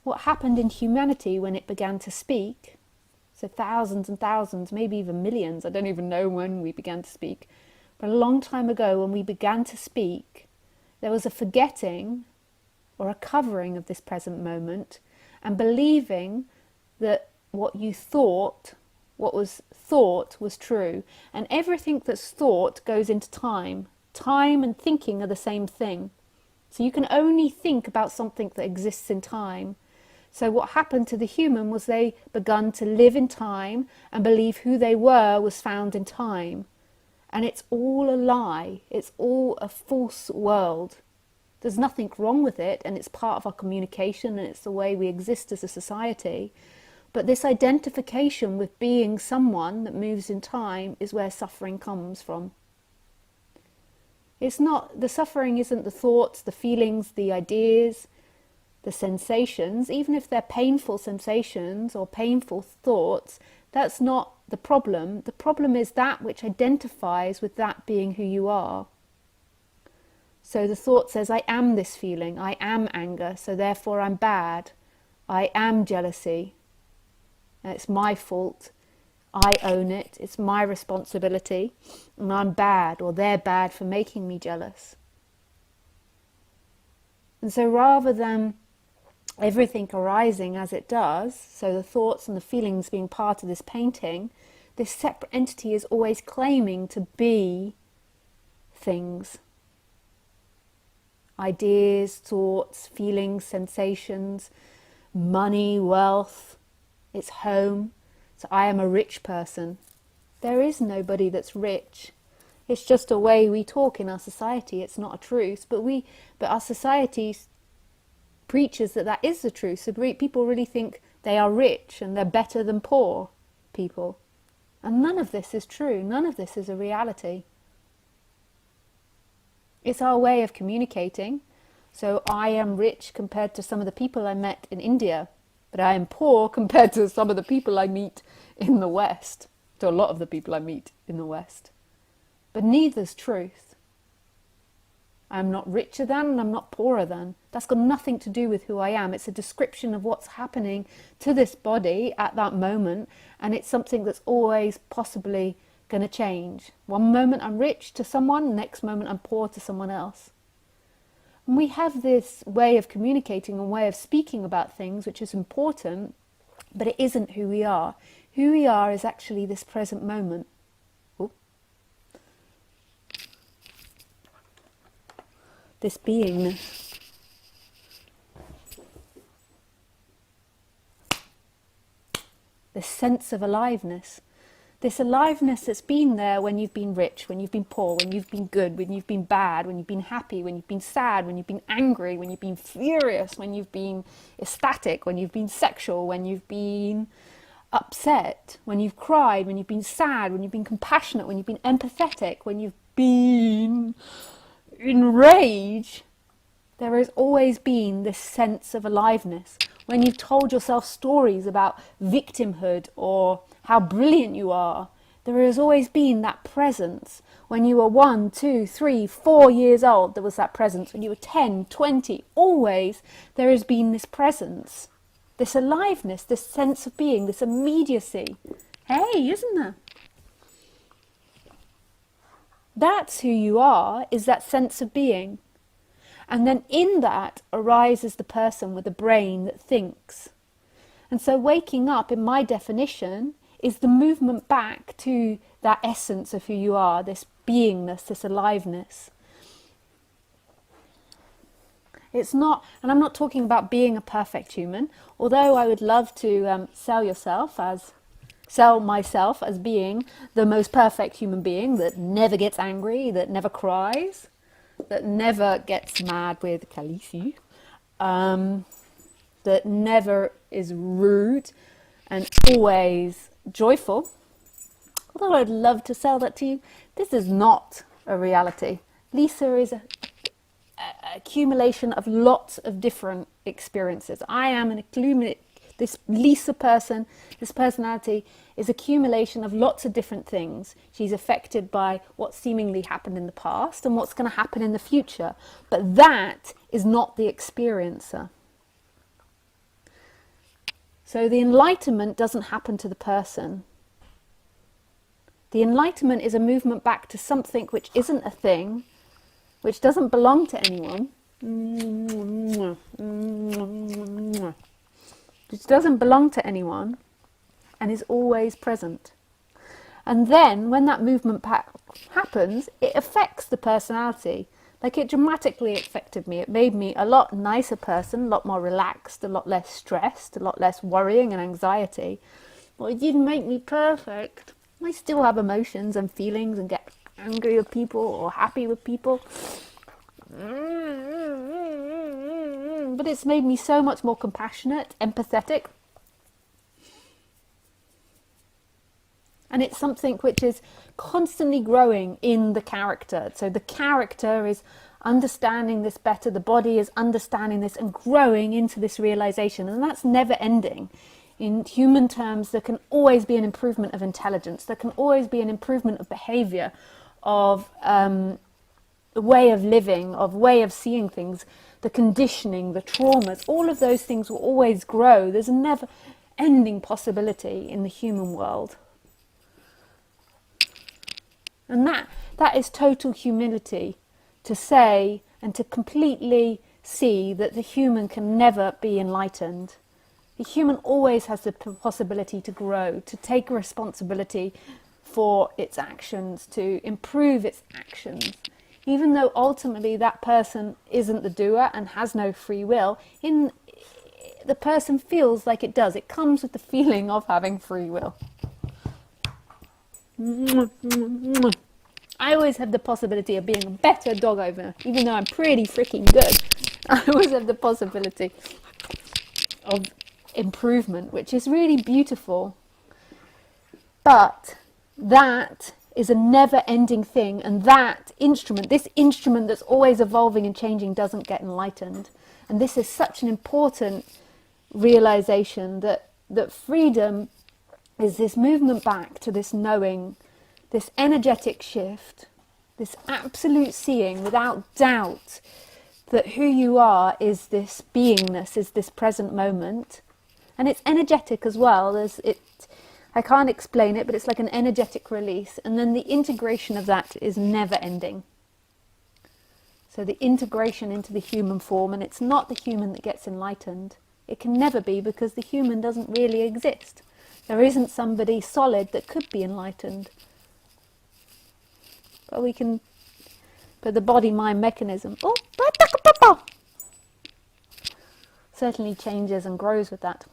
what happened in humanity when it began to speak, so thousands and thousands, maybe even millions, I don't even know when we began to speak, but a long time ago when we began to speak, there was a forgetting or a covering of this present moment and believing that what you thought, what was thought was true. And everything that's thought goes into time. Time and thinking are the same thing. So you can only think about something that exists in time. So what happened to the human was they begun to live in time and believe who they were was found in time. And it's all a lie. It's all a false world. There's nothing wrong with it, and it's part of our communication, and it's the way we exist as a society. But this identification with being someone that moves in time is where suffering comes from. It's not, the suffering isn't the thoughts, the feelings, the ideas, the sensations. Even if they're painful sensations or painful thoughts, that's not the problem. The problem is that which identifies with that being who you are. So the thought says, I am this feeling, I am anger, so therefore I'm bad. I am jealousy. It's my fault. I own it. It's my responsibility. And I'm bad, or they're bad for making me jealous. And so rather than everything arising as it does, so the thoughts and the feelings being part of this painting, this separate entity is always claiming to be things. Ideas, thoughts, feelings, sensations, money, wealth, its home. So I am a rich person. There is nobody that's rich. It's just a way we talk in our society. It's not a truth, but our society preaches that that is the truth. So people really think they are rich and they're better than poor people. And none of this is true. None of this is a reality. It's our way of communicating. So I am rich compared to some of the people I met in India, but I am poor compared to some of the people I meet in the West, to a lot of the people I meet in the West. But neither's truth. I'm not richer than and I'm not poorer than. That's got nothing to do with who I am. It's a description of what's happening to this body at that moment, and it's something that's always possibly going to change. One moment I'm rich to someone, the next moment I'm poor to someone else. And we have this way of communicating and way of speaking about things which is important, but it isn't who we are. Who we are is actually this present moment. Ooh. This beingness. This sense of aliveness. This aliveness that's been there when you've been rich, when you've been poor, when you've been good, when you've been bad, when you've been happy, when you've been sad, when you've been angry, when you've been furious, when you've been ecstatic, when you've been sexual, when you've been upset, when you've cried, when you've been sad, when you've been compassionate, when you've been empathetic, when you've been enraged. There has always been this sense of aliveness. When you've told yourself stories about victimhood or how brilliant you are, there has always been that presence. When you were 1, 2, 3, 4 years old, there was that presence. When you were 10, 20, always there has been this presence, this aliveness, this sense of being, this immediacy. Hey, isn't there? That's who you are, is that sense of being. And then in that arises the person with a brain that thinks. And so waking up, in my definition, is the movement back to that essence of who you are, this beingness, this aliveness. It's not, and I'm not talking about being a perfect human, although I would love to sell myself as being the most perfect human being that never gets angry, that never cries, that never gets mad with Khaleesi, that never is rude and always joyful. Although I'd love to sell that to you, this is not a reality. Lisa is a accumulation of lots of different experiences. I am this Lisa person, this personality is accumulation of lots of different things. She's affected by what seemingly happened in the past and what's going to happen in the future. But that is not the experiencer. So the enlightenment doesn't happen to the person. The enlightenment is a movement back to something which isn't a thing, which doesn't belong to anyone, which doesn't belong to anyone, and is always present. And then when that movement happens, it affects the personality. Like, it dramatically affected me. It made me a lot nicer person, a lot more relaxed, a lot less stressed, a lot less worrying and anxiety. But it didn't make me perfect. I still have emotions and feelings and get angry with people or happy with people. But it's made me so much more compassionate, empathetic. And it's something which is constantly growing in the character. So the character is understanding this better, the body is understanding this and growing into this realization. And that's never ending. In human terms, there can always be an improvement of intelligence. There can always be an improvement of behavior, of way of living, of way of seeing things, the conditioning, the traumas. All of those things will always grow. There's a never ending possibility in the human world. And that is total humility, to say and to completely see that the human can never be enlightened. The human always has the possibility to grow, to take responsibility for its actions, to improve its actions. Even though ultimately that person isn't the doer and has no free will, the person feels like it does. It comes with the feeling of having free will. I always have the possibility of being a better dog owner, even though I'm pretty freaking good. I always have the possibility of improvement, which is really beautiful. But that is a never-ending thing, and that instrument, this instrument that's always evolving and changing, doesn't get enlightened. And this is such an important realization that freedom is this movement back to this knowing, this energetic shift, this absolute seeing without doubt that who you are is this beingness, is this present moment. And it's energetic as well. I can't explain it, but it's like an energetic release. And then the integration of that is never ending. So the integration into the human form, and it's not the human that gets enlightened. It can never be, because the human doesn't really exist. There isn't somebody solid that could be enlightened. But the body-mind mechanism certainly changes and grows with that.